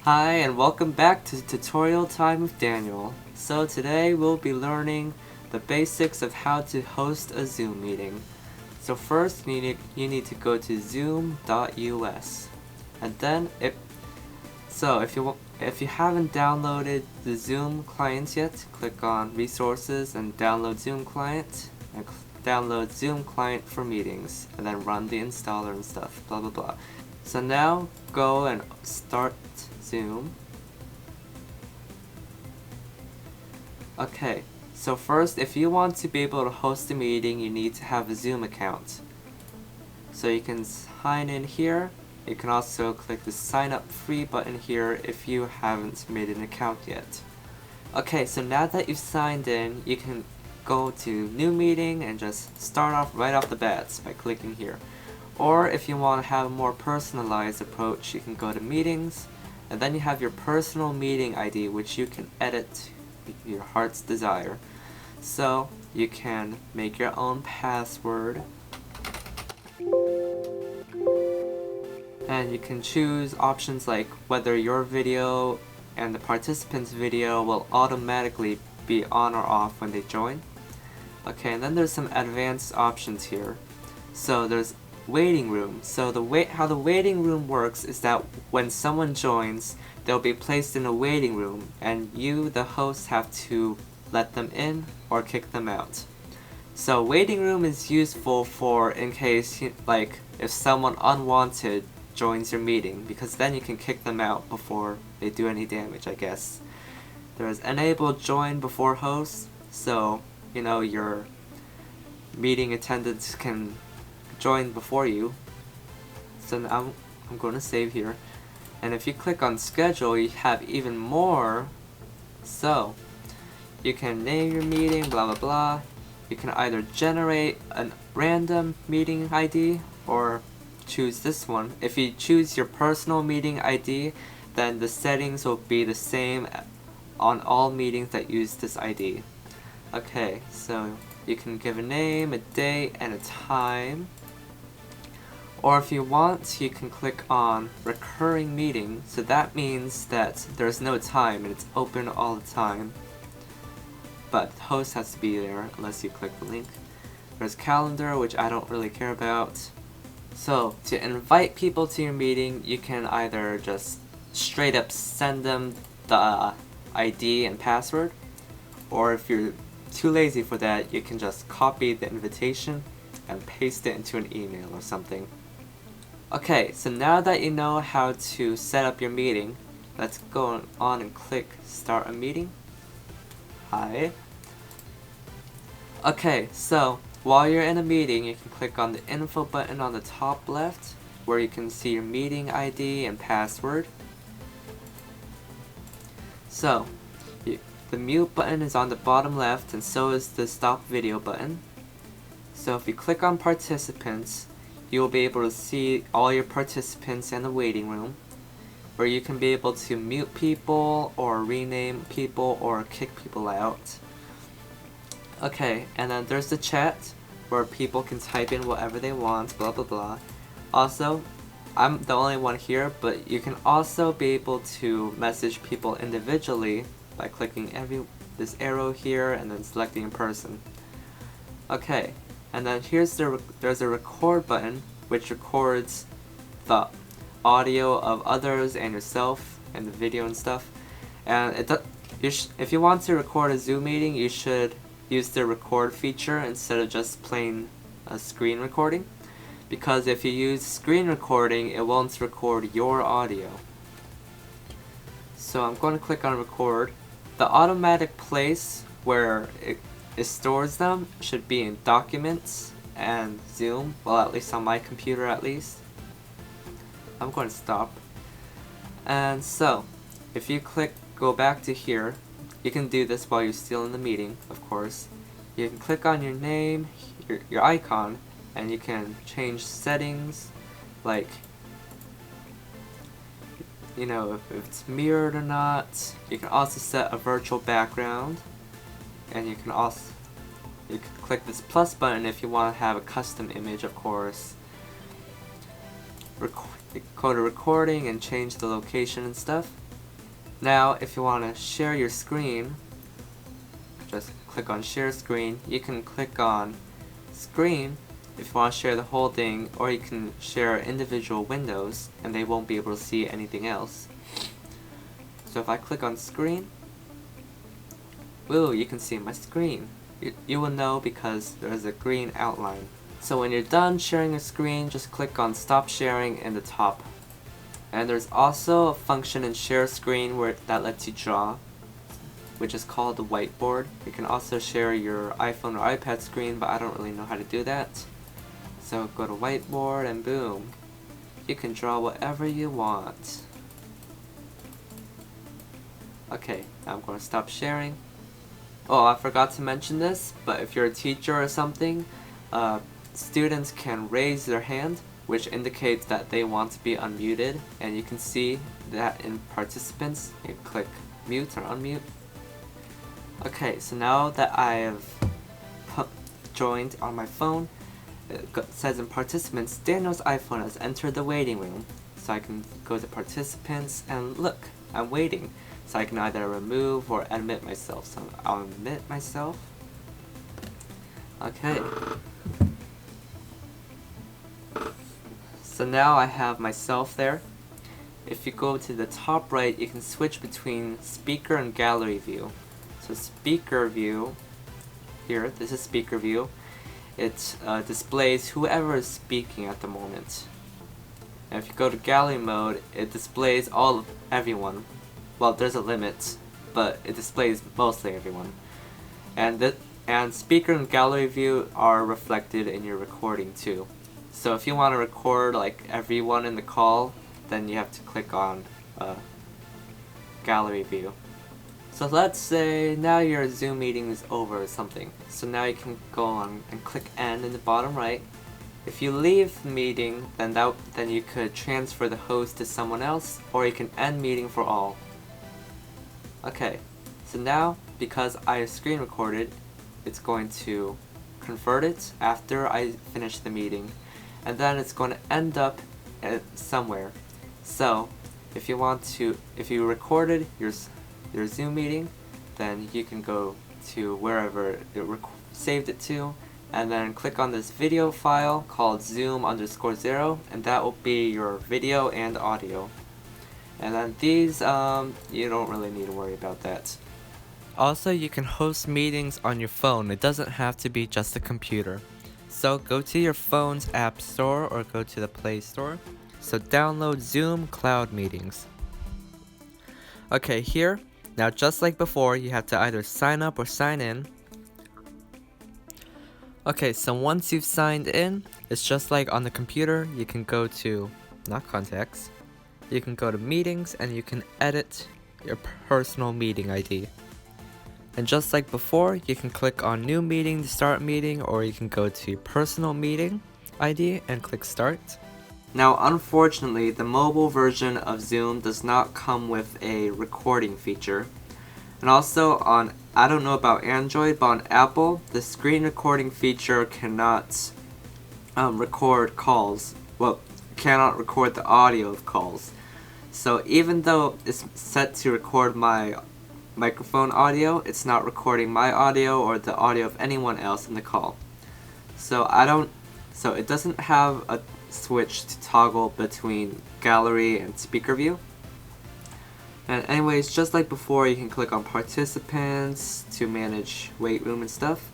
Hi and welcome back to Tutorial Time with Daniel. So today we'll be learning the basics of how to host a Zoom meeting. So first you need to go to zoom.us, and then if you haven't downloaded the Zoom client yet, click on Resources and download Zoom client, and download Zoom client for meetings, and then run the installer and stuff, blah blah blah. So now go and start Zoom. Okay, so first, if you want to be able to host a meeting, you need to have a Zoom account. So you can sign in here. You can also click the sign up free button here if you haven't made an account yet. Okay, so now that you've signed in, you can go to new meeting and just start off right off the bat by clicking here. Or if you want to have a more personalized approach, you can go to meetings, and then you have your personal meeting ID, which you can edit your heart's desire. So you can make your own password, and you can choose options like whether your video and the participant's video will automatically be on or off when they join. Okay, and then there's some advanced options here. So there's waiting room. So how the waiting room works is that when someone joins, they'll be placed in a waiting room, and you, the host, have to let them in or kick them out. So waiting room is useful for in case like if someone unwanted joins your meeting, because then you can kick them out before they do any damage, I guess. There's enable join before host, so your meeting attendants can join before you. So now I'm going to save here, and if you click on schedule, you have even more. So you can name your meeting, blah blah blah. You can either generate a random meeting ID or choose this one. If you choose your personal meeting ID, then the settings will be the same on all meetings that use this ID. Okay, so you can give a name, a date, and a time. Or if you want, you can click on recurring meeting. So that means that there's no time and it's open all the time. But the host has to be there unless you click the link. There's calendar, which I don't really care about. So to invite people to your meeting, you can either just straight up send them the ID and password, or if you're too lazy for that, you can just copy the invitation and paste it into an email or something. Okay, so now that you know how to set up your meeting, let's go on and click start a meeting. Hi. Okay, so while you're in a meeting, you can click on the info button on the top left, where you can see your meeting ID and password. So the mute button is on the bottom left, and so is the stop video button. So if you click on participants, you will be able to see all your participants in the waiting room, where you can be able to mute people or rename people or kick people out. Okay, and then there's the chat, where people can type in whatever they want, blah blah blah. Also, I'm the only one here, but you can also be able to message people individually by clicking this arrow here and then selecting a person. Okay, and then there's a record button, which records the audio of others and yourself and the video and stuff. And if you want to record a Zoom meeting, you should use the record feature instead of just plain screen recording, because if you use screen recording, it won't record your audio. So I'm going to click on record. The automatic place where it stores them should be in Documents and Zoom, well, at least on my computer at least. I'm going to stop. And so if you go back to here, you can do this while you're still in the meeting, of course. You can click on your name, your icon, and you can change settings, like if it's mirrored or not. You can also set a virtual background, and you can click this plus button if you want to have a custom image, of course. Go to recording and change the location and stuff. Now if you want to share your screen, just click on share screen. You can click on screen if you want to share the whole thing, or you can share individual windows and they won't be able to see anything else. So if I click on screen, woo, you can see my screen. You will know because there's a green outline. So when you're done sharing your screen, just click on stop sharing in the top. And there's also a function in share screen that lets you draw, which is called the whiteboard. You can also share your iPhone or iPad screen, but I don't really know how to do that. So go to whiteboard and boom, you can draw whatever you want. Okay, now I'm going to stop sharing. Oh, I forgot to mention this, but if you're a teacher or something, students can raise their hand, which indicates that they want to be unmuted, and you can see that in participants. You click mute or unmute. Okay, so now that I have joined on my phone, it says in participants, Daniel's iPhone has entered the waiting room. So I can go to participants and look, I'm waiting. So I can either remove or admit myself. So I'll admit myself. Okay. So now I have myself there. If you go to the top right, you can switch between speaker and gallery view. So speaker view, here, this is speaker view. It displays whoever is speaking at the moment. And if you go to gallery mode, it displays everyone. Well, there's a limit, but it displays mostly everyone. And speaker and gallery view are reflected in your recording too. So if you want to record like everyone in the call, then you have to click on gallery view. So let's say now your Zoom meeting is over or something. So now you can go on and click end in the bottom right. If you leave the meeting, then you could transfer the host to someone else, or you can end meeting for all. Okay, so now because I screen recorded, it's going to convert it after I finish the meeting, and then it's going to end up somewhere. So if you recorded your Zoom meeting, then you can go to wherever it saved it to, and then click on this video file called zoom_0, and that will be your video and audio. And then these, you don't really need to worry about that. Also, you can host meetings on your phone. It doesn't have to be just a computer. So go to your phone's app store or go to the Play Store. So download Zoom Cloud Meetings. Okay, here, now just like before, you have to either sign up or sign in. Okay, so once you've signed in, it's just like on the computer. You can go to, not contacts, you can go to meetings and you can edit your personal meeting ID. And just like before, you can click on new meeting to start meeting, or you can go to personal meeting ID and click start. Now unfortunately, the mobile version of Zoom does not come with a recording feature. And also on, I don't know about Android, but on Apple, the screen recording feature cannot record calls. Well, cannot record the audio of calls. So even though it's set to record my microphone audio, it's not recording my audio or the audio of anyone else in the call. So it doesn't have a switch to toggle between gallery and speaker view. And anyways, just like before, you can click on participants to manage wait room and stuff,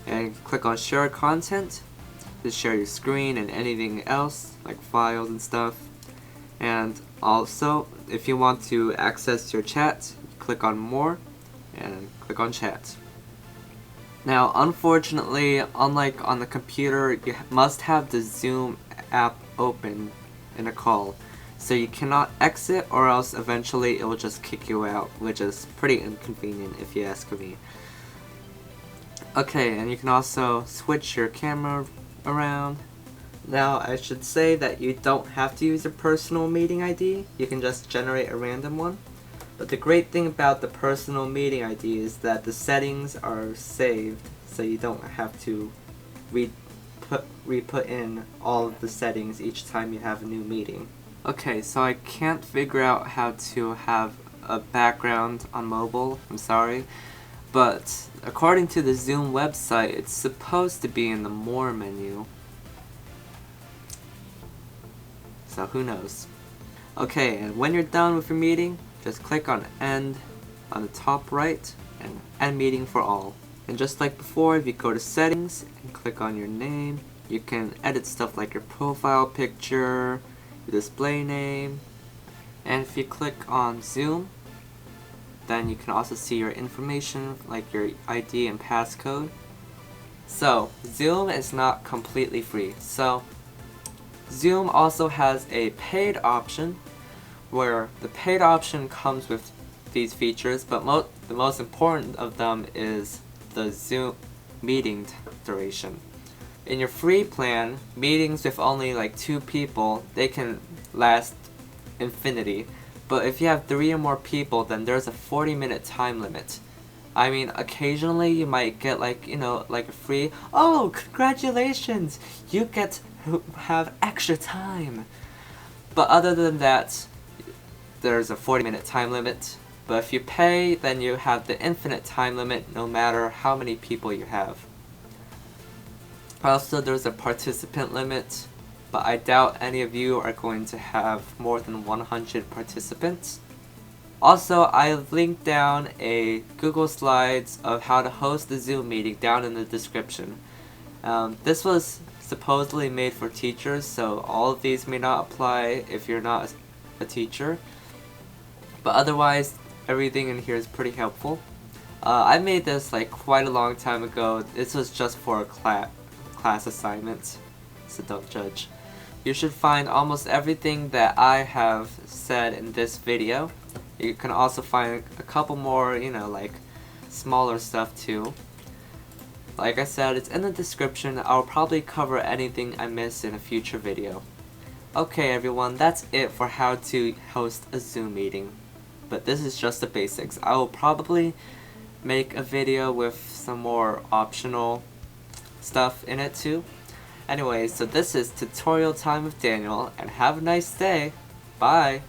and click on share content to share your screen and anything else like files and stuff. And also, if you want to access your chat, click on more and click on chat. Now unfortunately, unlike on the computer, you must have the Zoom app open in a call. So you cannot exit, or else eventually it will just kick you out, which is pretty inconvenient if you ask me. Okay, and you can also switch your camera around. Now I should say that you don't have to use a personal meeting ID, you can just generate a random one. But the great thing about the personal meeting ID is that the settings are saved, so you don't have to re-put in all of the settings each time you have a new meeting. Okay, so I can't figure out how to have a background on mobile, I'm sorry. But according to the Zoom website, it's supposed to be in the More menu. So who knows? Okay, and when you're done with your meeting, just click on End on the top right and End Meeting for All. And just like before, if you go to Settings and click on your name, you can edit stuff like your profile picture, your display name, and if you click on Zoom, then you can also see your information like your ID and passcode. So Zoom is not completely free. So Zoom also has a paid option where the paid option comes with these features, but the most important of them is the Zoom meeting duration. In your free plan, meetings with only like 2 people, they can last infinity. But if you have 3 or more people, then there's a 40-minute time limit. I mean, occasionally you might get like, you know, like a free, oh, congratulations, you get to have extra time. But other than that, there's a 40-minute time limit. But if you pay, then you have the infinite time limit no matter how many people you have. Also, there's a participant limit, but I doubt any of you are going to have more than 100 participants. Also, I've linked down a Google Slides of how to host a Zoom meeting down in the description. This was supposedly made for teachers, so all of these may not apply if you're not a teacher. But otherwise, everything in here is pretty helpful. I made this like quite a long time ago. This was just for a class assignment, so don't judge. You should find almost everything that I have said in this video. You can also find a couple more, you know, like smaller stuff too. Like I said, it's in the description. I'll probably cover anything I miss in a future video. Okay everyone, that's it for how to host a Zoom meeting. But this is just the basics. I will probably make a video with some more optional stuff in it too. Anyway, so this is tutorial time with Daniel, and have a nice day. Bye!